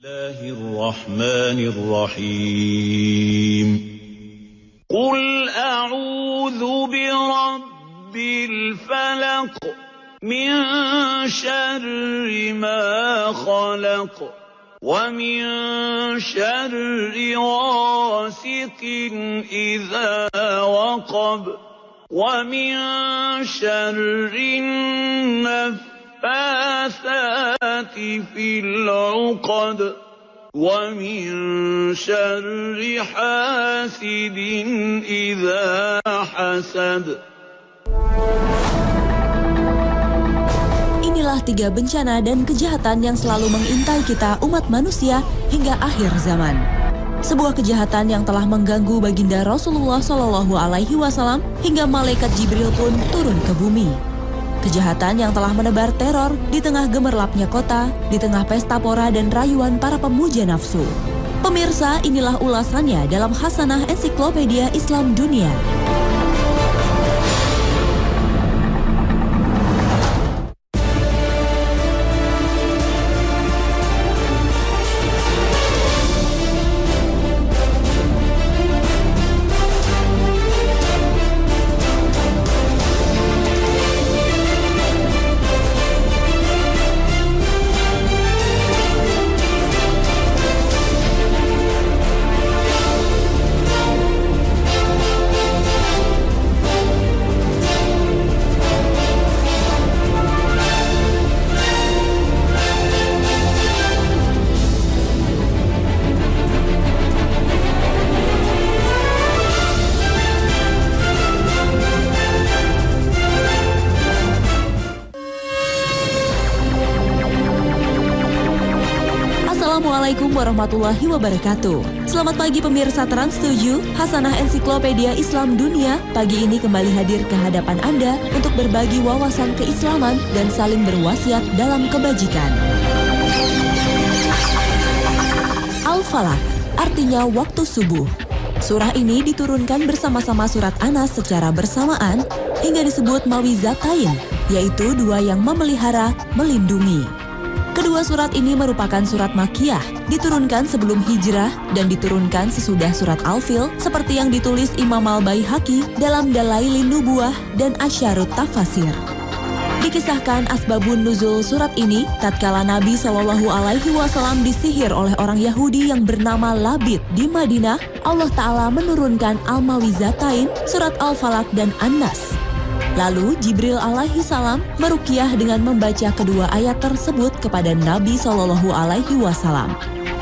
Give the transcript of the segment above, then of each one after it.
Bismillahirrahmanirrahim. Qul a'udzu birabbil falaq min syarri ma khalaq wa min syarri ghasiqin idza waqab wa min syarri naffatsati fil 'uqad wa min syarri hasidin idza hasad. Inilah 3 bencana dan kejahatan yang selalu mengintai kita umat manusia hingga akhir zaman. Sebuah kejahatan yang telah mengganggu baginda Rasulullah Shallallahu Alaihi Wasallam hingga malaikat Jibril pun turun ke bumi. Kejahatan yang telah menebar teror di tengah gemerlapnya kota, di tengah pesta pora dan rayuan para pemuja nafsu. Pemirsa, inilah ulasannya dalam Hasanah Ensiklopedia Islam Dunia. Assalamualaikum warahmatullahi wabarakatuh. Selamat pagi pemirsa Trans 7, Hasanah Ensiklopedia Islam Dunia. Pagi ini kembali hadir ke hadapan Anda untuk berbagi wawasan keislaman dan saling berwasiat dalam kebajikan. Al-Falaq, artinya waktu subuh. Surah ini diturunkan bersama-sama surat Anas secara bersamaan hingga disebut Mawizatain, yaitu 2 yang memelihara, melindungi. Kedua surat ini merupakan surat Makkiyah, diturunkan sebelum hijrah dan diturunkan sesudah surat Al-Fil seperti yang ditulis Imam Al-Baihaqi dalam Dalailin Nubuwah dan Asyarut Tafasir. Dikisahkan asbabun nuzul surat ini tatkala Nabi Shallallahu Alaihi Wasallam disihir oleh orang Yahudi yang bernama Labid di Madinah. Allah Ta'ala menurunkan Al-Mawizatain, surat Al-Falaq dan An-Nas. Lalu Jibril alaihi salam meruqyah dengan membaca kedua ayat tersebut kepada Nabi Shallallahu Alaihi Wasallam.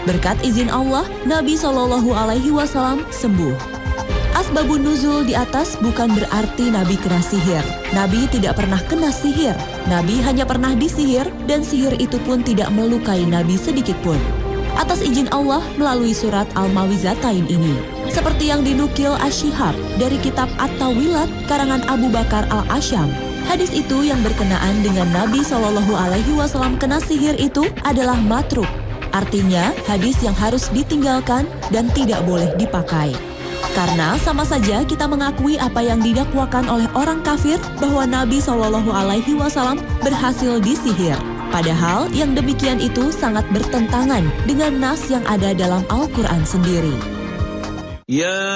Berkat izin Allah, Nabi Shallallahu Alaihi Wasallam sembuh. Asbabun nuzul di atas bukan berarti Nabi kena sihir. Nabi tidak pernah kena sihir. Nabi hanya pernah disihir dan sihir itu pun tidak melukai Nabi sedikit pun. Atas izin Allah melalui surat Al-Mawizatain ini. Seperti yang dinukil Asy-Syihab dari kitab At-Tawilat karangan Abu Bakar Al-Asyam. Hadis itu yang berkenaan dengan Nabi Shallallahu Alaihi Wasallam kena sihir itu adalah matruk. Artinya hadis yang harus ditinggalkan dan tidak boleh dipakai. Karena sama saja kita mengakui apa yang didakwakan oleh orang kafir bahwa Nabi Shallallahu Alaihi Wasallam berhasil disihir. Padahal yang demikian itu sangat bertentangan dengan nas yang ada dalam Al-Quran sendiri. Ya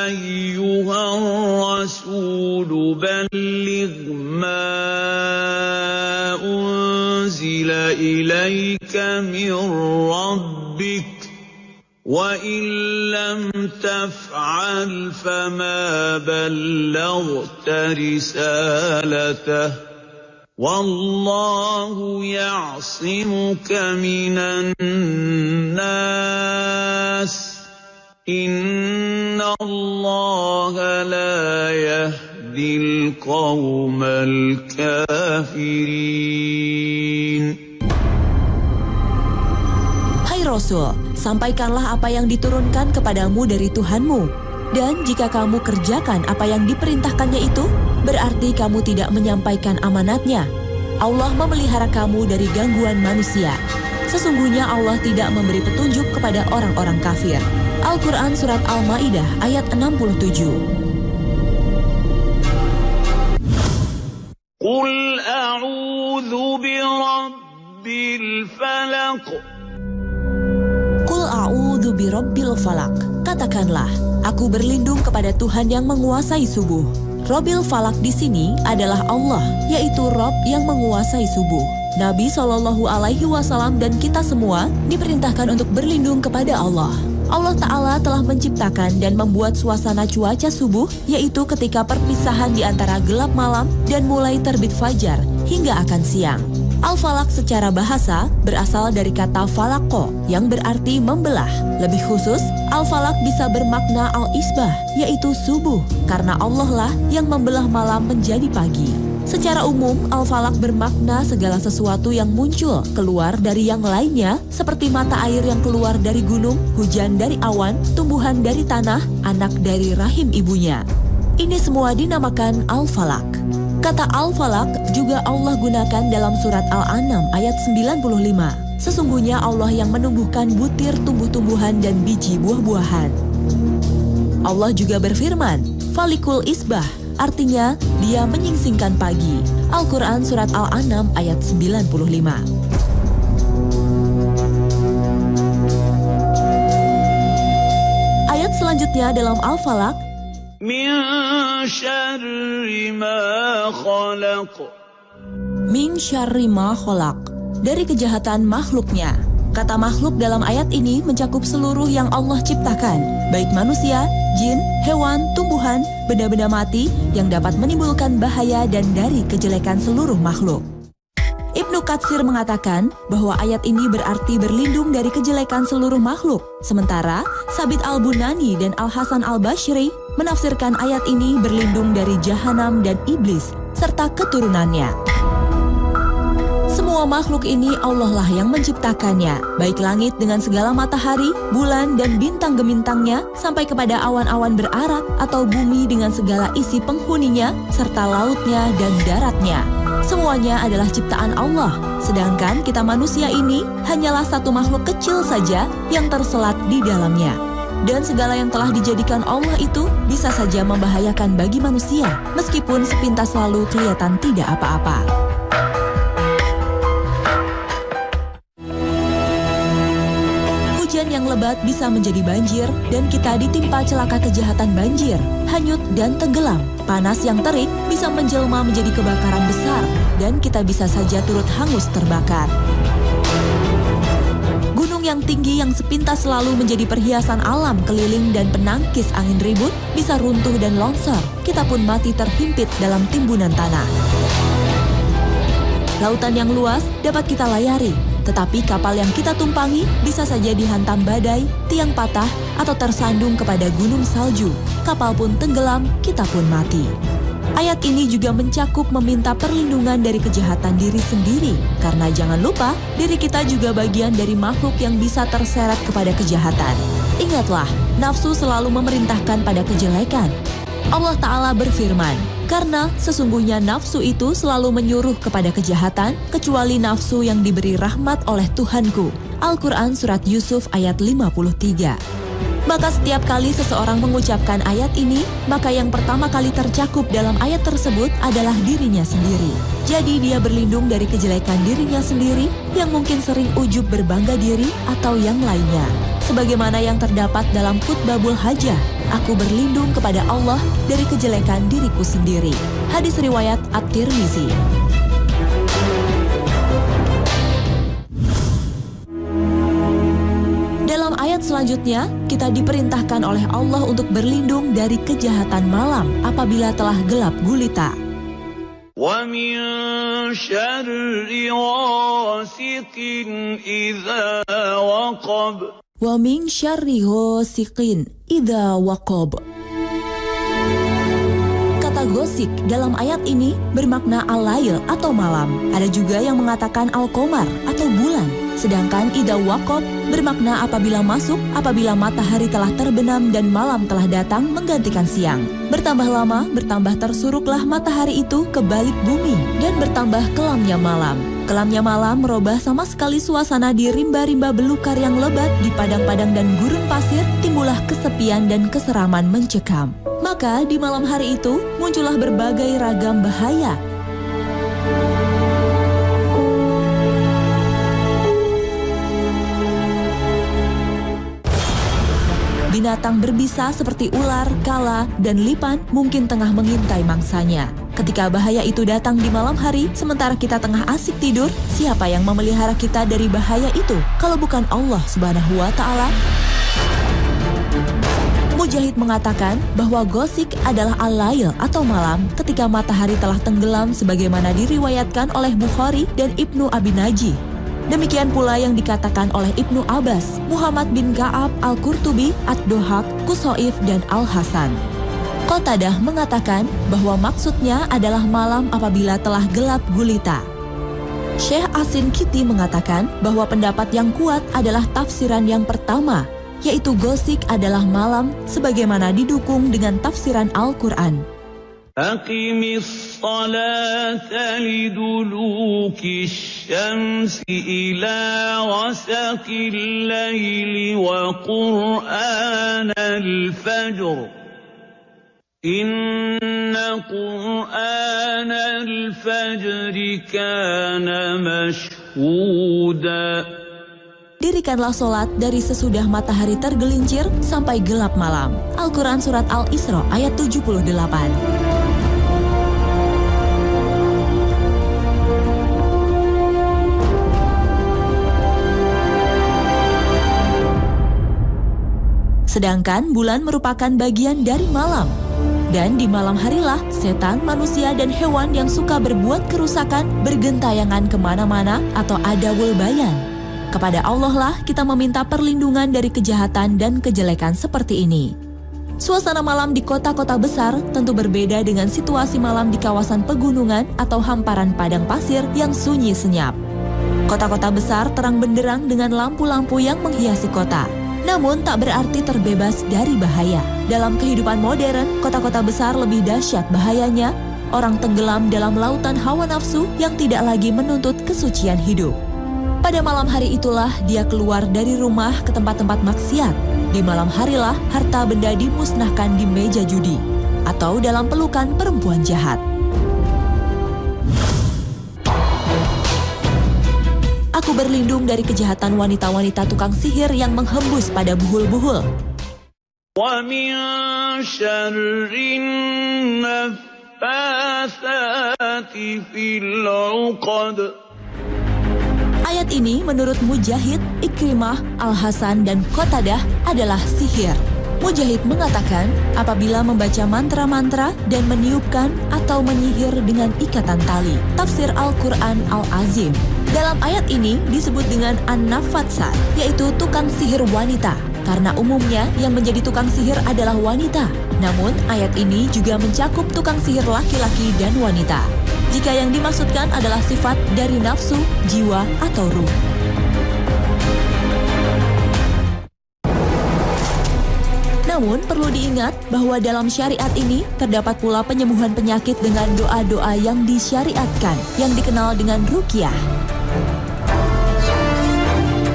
ayyuhar rasul balligh ma unzila ilaika min rabbik wa in lam taf'al fama ballaghta risalatah. Wallahu ya'simuka minan nas. Inna Allaha la yahdil qawmal kafirin. Hai Rasul, sampaikanlah apa yang diturunkan kepadamu dari Tuhanmu. Dan jika kamu kerjakan apa yang diperintahkannya itu, berarti kamu tidak menyampaikan amanatnya. Allah memelihara kamu dari gangguan manusia. Sesungguhnya Allah tidak memberi petunjuk kepada orang-orang kafir. Al-Quran Surat Al-Ma'idah ayat 67. Qul a'udzu birabbil الفلق Qul a'udzu birabbil falak. Katakanlah, aku berlindung kepada Tuhan yang menguasai subuh. Rabbil falak di sini adalah Allah, yaitu Rabb yang menguasai subuh. Nabi Shallallahu Alaihi Wasallam dan kita semua diperintahkan untuk berlindung kepada Allah. Allah Ta'ala telah menciptakan dan membuat suasana cuaca subuh, yaitu ketika perpisahan di antara gelap malam dan mulai terbit fajar hingga akan siang. Al-falak secara bahasa berasal dari kata falako yang berarti membelah. Lebih khusus, al-falak bisa bermakna al-isbah, yaitu subuh, karena Allah lah yang membelah malam menjadi pagi. Secara umum, al-falak bermakna segala sesuatu yang muncul keluar dari yang lainnya, seperti mata air yang keluar dari gunung, hujan dari awan, tumbuhan dari tanah, anak dari rahim ibunya. Ini semua dinamakan al-falak. Kata al-falak juga Allah gunakan dalam surat Al-An'am ayat 95. Sesungguhnya Allah yang menumbuhkan butir tumbuh-tumbuhan dan biji buah-buahan. Allah juga berfirman, Falikul isbah, artinya dia menyingsingkan pagi. Al-Quran surat Al-An'am ayat 95. Ayat selanjutnya dalam al-falak, من شر ما خلق min syarri ma khalaq, dari kejahatan makhluknya. Kata makhluk dalam ayat ini mencakup seluruh yang Allah ciptakan, baik manusia, jin, hewan, tumbuhan, benda-benda mati yang dapat menimbulkan bahaya dan dari kejelekan seluruh makhluk. Ibnu Katsir mengatakan bahwa ayat ini berarti berlindung dari kejelekan seluruh makhluk. Sementara Sabit Al-Bunani dan Al-Hasan Al-Bashri menafsirkan ayat ini berlindung dari jahanam dan iblis serta keturunannya. Semua makhluk ini Allah lah yang menciptakannya, baik langit dengan segala matahari, bulan dan bintang gemintangnya, sampai kepada awan-awan berarak atau bumi dengan segala isi penghuninya, serta lautnya dan daratnya. Semuanya adalah ciptaan Allah, sedangkan kita manusia ini hanyalah satu makhluk kecil saja yang terselat di dalamnya. Dan segala yang telah dijadikan Allah itu bisa saja membahayakan bagi manusia, meskipun sepintas lalu kelihatan tidak apa-apa. Hujan yang lebat bisa menjadi banjir dan kita ditimpa celaka kejahatan banjir, hanyut dan tenggelam. Panas yang terik bisa menjelma menjadi kebakaran besar dan kita bisa saja turut hangus terbakar. Gunung yang tinggi yang sepintas selalu menjadi perhiasan alam keliling dan penangkis angin ribut bisa runtuh dan longsor. Kita pun mati terhimpit dalam timbunan tanah. Lautan yang luas dapat kita layari, tetapi kapal yang kita tumpangi bisa saja dihantam badai, tiang patah, atau tersandung kepada gunung salju. Kapal pun tenggelam, kita pun mati. Ayat ini juga mencakup meminta perlindungan dari kejahatan diri sendiri, karena jangan lupa, diri kita juga bagian dari makhluk yang bisa terseret kepada kejahatan. Ingatlah, nafsu selalu memerintahkan pada kejelekan. Allah Ta'ala berfirman, karena sesungguhnya nafsu itu selalu menyuruh kepada kejahatan, kecuali nafsu yang diberi rahmat oleh Tuhanku. Al-Quran Surat Yusuf ayat 53. Maka setiap kali seseorang mengucapkan ayat ini, maka yang pertama kali tercakup dalam ayat tersebut adalah dirinya sendiri. Jadi dia berlindung dari kejelekan dirinya sendiri yang mungkin sering ujub berbangga diri atau yang lainnya. Sebagaimana yang terdapat dalam Khutbahul Hajah, aku berlindung kepada Allah dari kejelekan diriku sendiri. Hadis riwayat At-Tirmizi. Dalam ayat selanjutnya, kita diperintahkan oleh Allah untuk berlindung dari kejahatan malam apabila telah gelap gulita. وَمِن شَرِّ غَاسِقٍ إِذَا وَقَبَ Wa min syarri ghasiqin idza waqab. Kata gosik dalam ayat ini bermakna al-lail atau malam. Ada juga yang mengatakan al-qamar atau bulan. Sedangkan idza waqab bermakna apabila masuk, apabila matahari telah terbenam dan malam telah datang menggantikan siang. Bertambah lama, bertambah tersuruklah matahari itu ke balik bumi dan bertambah kelamnya malam. Kelamnya malam merubah sama sekali suasana di rimba-rimba belukar yang lebat di padang-padang dan gurun pasir, timbullah kesepian dan keseraman mencekam. Maka di malam hari itu muncullah berbagai ragam bahaya. binatang berbisa seperti ular, kala, dan lipan mungkin tengah mengintai mangsanya. Ketika bahaya itu datang di malam hari, sementara kita tengah asik tidur, siapa yang memelihara kita dari bahaya itu? Kalau bukan Allah Subhanahu wa Ta'ala? Mujahid mengatakan bahwa gosik adalah al-lail atau malam ketika matahari telah tenggelam sebagaimana diriwayatkan oleh Bukhari dan Ibnu Abi Najih. Demikian pula yang dikatakan oleh Ibnu Abbas, Muhammad bin Ka'ab Al-Qurtubi, Ad-Dohak, Kusoif, dan Al-Hasan. Qatadah mengatakan bahwa maksudnya adalah malam apabila telah gelap gulita. Syekh Asin Kiti mengatakan bahwa pendapat yang kuat adalah tafsiran yang pertama, yaitu gosik adalah malam sebagaimana didukung dengan tafsiran Al-Quran. Aqimis salata liduluki syamsi ila ghasaqil laili wa qur'anal fajr. Inna qur'anal fajri kana mashhuda. Dirikanlah solat dari sesudah matahari tergelincir sampai gelap malam. Al-Quran Surat Al-Isra ayat 78. Sedangkan bulan merupakan bagian dari malam. Dan di malam harilah setan, manusia, dan hewan yang suka berbuat kerusakan bergentayangan kemana-mana atau adawul bayan. Kepada Allah lah kita meminta perlindungan dari kejahatan dan kejelekan seperti ini. Suasana malam di kota-kota besar tentu berbeda dengan situasi malam di kawasan pegunungan atau hamparan padang pasir yang sunyi senyap. Kota-kota besar terang benderang dengan lampu-lampu yang menghiasi kota. Namun tak berarti terbebas dari bahaya. Dalam kehidupan modern, kota-kota besar lebih dahsyat bahayanya. Orang tenggelam dalam lautan hawa nafsu yang tidak lagi menuntut kesucian hidup. Pada malam hari itulah dia keluar dari rumah ke tempat-tempat maksiat. Di malam harilah harta benda dimusnahkan di meja judi atau dalam pelukan perempuan jahat. Aku berlindung dari kejahatan wanita-wanita tukang sihir yang menghembus pada buhul-buhul. Wa min syarrin naffatsati fil 'uqad. Ayat ini menurut Mujahid, Ikrimah, Al-Hasan, dan Qatadah adalah sihir. Mujahid mengatakan apabila membaca mantra-mantra dan meniupkan atau menyihir dengan ikatan tali. Tafsir Al-Quran Al-Azim. Dalam ayat ini disebut dengan An-Nafatsat, yaitu tukang sihir wanita. Karena umumnya yang menjadi tukang sihir adalah wanita. Namun ayat ini juga mencakup tukang sihir laki-laki dan wanita. Jika yang dimaksudkan adalah sifat dari nafsu, jiwa, atau ruh. Namun perlu diingat bahwa dalam syariat ini terdapat pula penyembuhan penyakit dengan doa-doa yang disyariatkan, yang dikenal dengan ruqyah.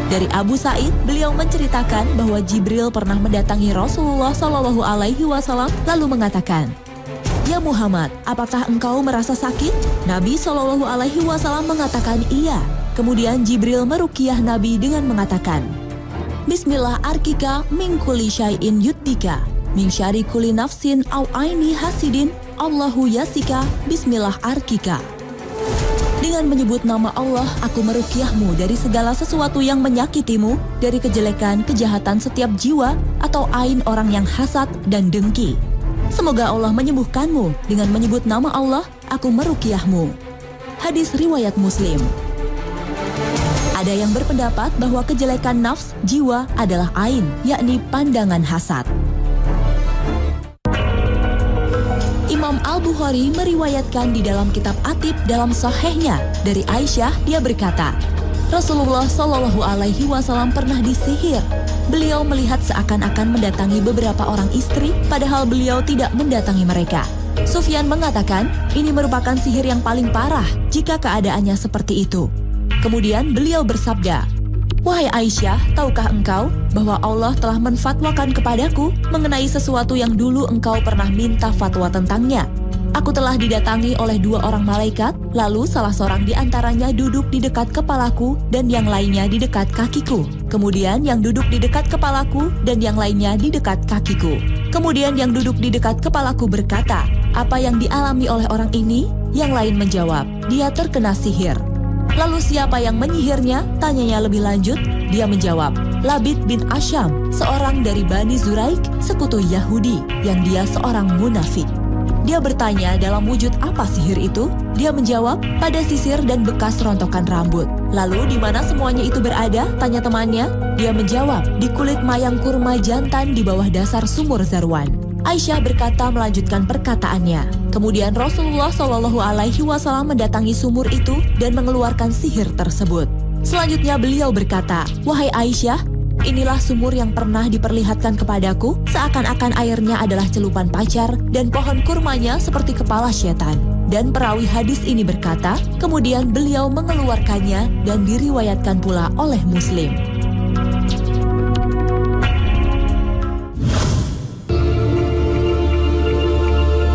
Dari Abu Sa'id, beliau menceritakan bahwa Jibril pernah mendatangi Rasulullah SAW lalu mengatakan, "Ya Muhammad, apakah engkau merasa sakit?" Nabi SAW mengatakan iya. Kemudian Jibril meruqyah Nabi dengan mengatakan, "Bismillah arkika min kulli syai'in yuddika, min syari kulli nafsin au aini hasidin, Allahu yasika, bismillah arkika." Dengan menyebut nama Allah, aku meruqyahmu dari segala sesuatu yang menyakitimu, dari kejelekan, kejahatan setiap jiwa, atau ain orang yang hasad dan dengki. Semoga Allah menyembuhkanmu. Dengan menyebut nama Allah, aku meruqyahmu. Hadis riwayat Muslim. Ada yang berpendapat bahwa kejelekan nafs, jiwa adalah ain, yakni pandangan hasad. Imam Al-Bukhari meriwayatkan di dalam kitab Atib dalam sahihnya dari Aisyah, dia berkata, Rasulullah SAW pernah disihir. Beliau melihat seakan-akan mendatangi beberapa orang istri, padahal beliau tidak mendatangi mereka. Sufyan mengatakan, ini merupakan sihir yang paling parah jika keadaannya seperti itu. Kemudian beliau bersabda, "Wahai Aisyah, tahukah engkau bahwa Allah telah menfatwakan kepadaku mengenai sesuatu yang dulu engkau pernah minta fatwa tentangnya? Aku telah didatangi oleh 2 orang malaikat, lalu salah seorang di antaranya duduk di dekat kepalaku dan yang lainnya di dekat kakiku. Kemudian yang duduk di dekat kepalaku dan yang lainnya di dekat kakiku. Kemudian yang duduk di dekat kepalaku berkata, "Apa yang dialami oleh orang ini?" Yang lain menjawab, "Dia terkena sihir." "Lalu siapa yang menyihirnya?" tanyanya lebih lanjut. Dia menjawab, "Labid bin Asyam, seorang dari Bani Zuraik, sekutu Yahudi, yang dia seorang munafik." Dia bertanya, dalam wujud apa sihir itu? Dia menjawab, pada sisir dan bekas rontokan rambut. "Lalu di mana semuanya itu berada?" tanya temannya. Dia menjawab, "Di kulit mayang kurma jantan di bawah dasar sumur Zarwan." Aisyah berkata melanjutkan perkataannya. Kemudian Rasulullah SAW mendatangi sumur itu dan mengeluarkan sihir tersebut. Selanjutnya beliau berkata, "Wahai Aisyah, inilah sumur yang pernah diperlihatkan kepadaku, seakan-akan airnya adalah celupan pacar dan pohon kurmanya seperti kepala setan." Dan perawi hadis ini berkata, kemudian beliau mengeluarkannya dan diriwayatkan pula oleh Muslim.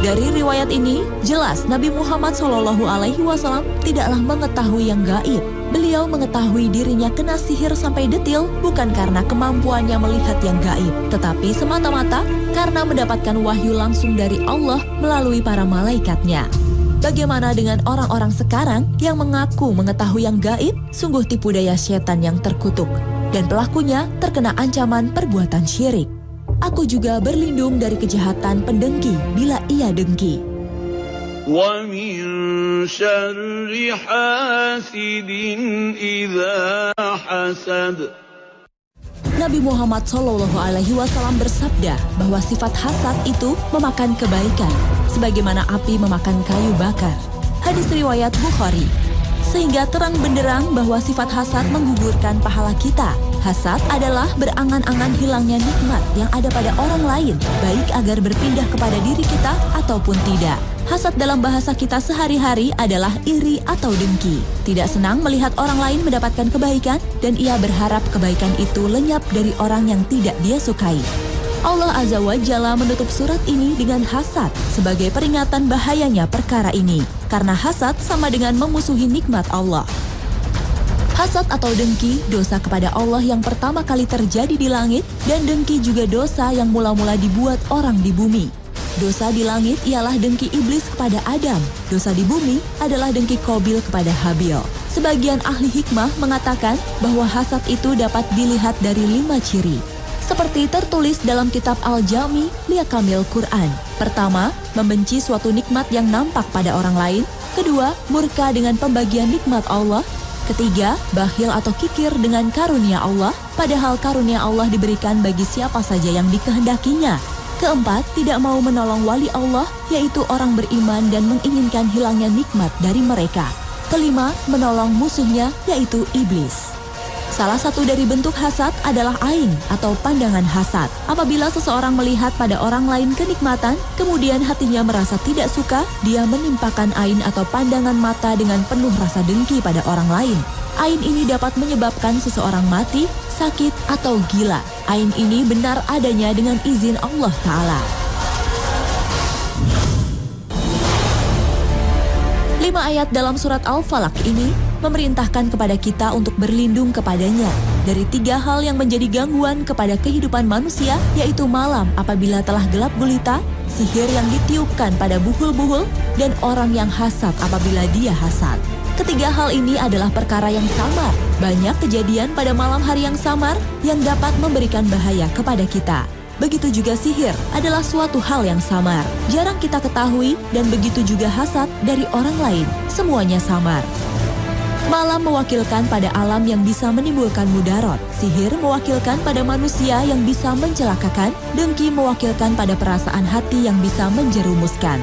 Dari riwayat ini, jelas Nabi Muhammad SAW tidaklah mengetahui yang gaib. Beliau mengetahui dirinya kena sihir sampai detil bukan karena kemampuannya melihat yang gaib, tetapi semata-mata karena mendapatkan wahyu langsung dari Allah melalui para malaikatnya. Bagaimana dengan orang-orang sekarang yang mengaku mengetahui yang gaib? Sungguh tipu daya setan yang terkutuk, dan pelakunya terkena ancaman perbuatan syirik. Aku juga berlindung dari kejahatan pendengki bila ia dengki. وَمِن شَرِّ حَاسِدٍ إِذَا حَسَدَ. Nabi Muhammad SAW bersabda bahwa sifat hasad itu memakan kebaikan, sebagaimana api memakan kayu bakar. Hadis riwayat Bukhari. Sehingga terang benderang bahwa sifat hasad menggugurkan pahala kita. Hasad adalah berangan-angan hilangnya nikmat yang ada pada orang lain, baik agar berpindah kepada diri kita ataupun tidak. Hasad dalam bahasa kita sehari-hari adalah iri atau dengki. Tidak senang melihat orang lain mendapatkan kebaikan, dan ia berharap kebaikan itu lenyap dari orang yang tidak dia sukai. Allah Azza wa Jalla menutup surat ini dengan hasad sebagai peringatan bahayanya perkara ini. Karena hasad sama dengan memusuhi nikmat Allah. Hasad atau dengki, dosa kepada Allah yang pertama kali terjadi di langit, dan dengki juga dosa yang mula-mula dibuat orang di bumi. Dosa di langit ialah dengki iblis kepada Adam. Dosa di bumi adalah dengki Qabil kepada Habil. Sebagian ahli hikmah mengatakan bahwa hasad itu dapat dilihat dari 5 ciri. Seperti tertulis dalam kitab Al-Jami Liakamil Quran. Pertama, membenci suatu nikmat yang nampak pada orang lain. Kedua, murka dengan pembagian nikmat Allah. Ketiga, bakhil atau kikir dengan karunia Allah, padahal karunia Allah diberikan bagi siapa saja yang dikehendakinya. Keempat, tidak mau menolong wali Allah, yaitu orang beriman dan menginginkan hilangnya nikmat dari mereka. Kelima, menolong musuhnya, yaitu iblis. Salah satu dari bentuk hasad adalah ain atau pandangan hasad. Apabila seseorang melihat pada orang lain kenikmatan, kemudian hatinya merasa tidak suka, dia menimpakan ain atau pandangan mata dengan penuh rasa dengki pada orang lain. Ain ini dapat menyebabkan seseorang mati, sakit, atau gila. Ain ini benar adanya dengan izin Allah Ta'ala. 5 ayat dalam surat Al-Falaq ini memerintahkan kepada kita untuk berlindung kepadanya dari 3 hal yang menjadi gangguan kepada kehidupan manusia, yaitu malam apabila telah gelap gulita, sihir yang ditiupkan pada buhul-buhul, dan orang yang hasad apabila dia hasad. Ketiga hal ini adalah perkara yang samar. Banyak kejadian pada malam hari yang samar yang dapat memberikan bahaya kepada kita. Begitu juga sihir adalah suatu hal yang samar. Jarang kita ketahui, dan begitu juga hasad dari orang lain. Semuanya samar. Malam mewakilkan pada alam yang bisa menimbulkan mudarat. Sihir mewakilkan pada manusia yang bisa mencelakakan. Dengki mewakilkan pada perasaan hati yang bisa menjerumuskan.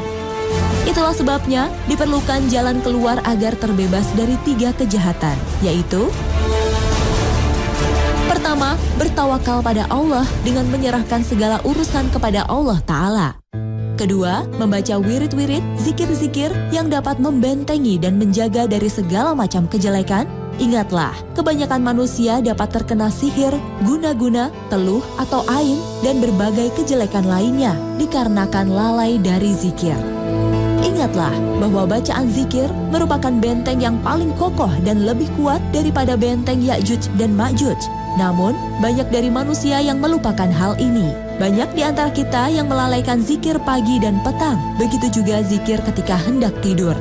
Itulah sebabnya diperlukan jalan keluar agar terbebas dari 3 kejahatan, yaitu: pertama, bertawakal pada Allah dengan menyerahkan segala urusan kepada Allah Ta'ala. Kedua, membaca wirid-wirid, zikir-zikir yang dapat membentengi dan menjaga dari segala macam kejelekan. Ingatlah, kebanyakan manusia dapat terkena sihir, guna-guna, teluh atau ain, dan berbagai kejelekan lainnya dikarenakan lalai dari zikir. Ingatlah bahwa bacaan zikir merupakan benteng yang paling kokoh dan lebih kuat daripada benteng Ya'juj dan Ma'juj. Namun, banyak dari manusia yang melupakan hal ini. Banyak di antara kita yang melalaikan zikir pagi dan petang, begitu juga zikir ketika hendak tidur.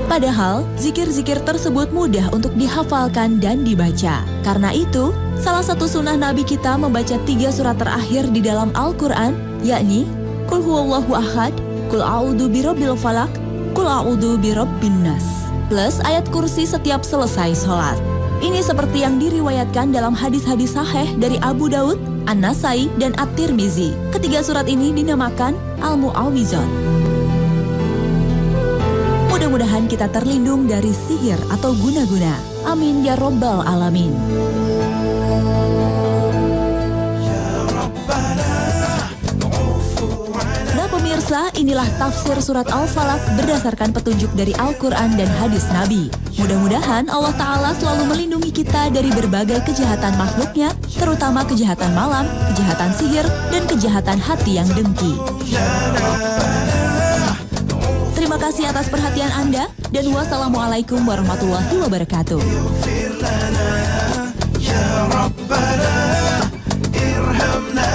Padahal, zikir-zikir tersebut mudah untuk dihafalkan dan dibaca. Karena itu, salah satu sunnah Nabi kita membaca 3 surat terakhir di dalam Al-Quran, yakni Qul huwallahu ahad, Qul a'udzu birabbil falaq, Qul a'udzu birabbin nas, plus ayat kursi setiap selesai sholat. Ini seperti yang diriwayatkan dalam hadis-hadis sahih dari Abu Daud, An-Nasai, dan At-Tirmizi. Ketiga surat ini dinamakan Al-Mu'awwizat. Mudah-mudahan kita terlindung dari sihir atau guna-guna. Amin ya Rabbal Alamin. Nah pemirsa, inilah tafsir surat Al-Falaq berdasarkan petunjuk dari Al-Quran dan hadis Nabi. Mudah-mudahan Allah Ta'ala selalu melindungi kita dari berbagai kejahatan makhluknya, terutama kejahatan malam, kejahatan sihir, dan kejahatan hati yang dengki. Terima kasih atas perhatian Anda, dan wassalamualaikum warahmatullahi wabarakatuh. يا ربنا ارحمنا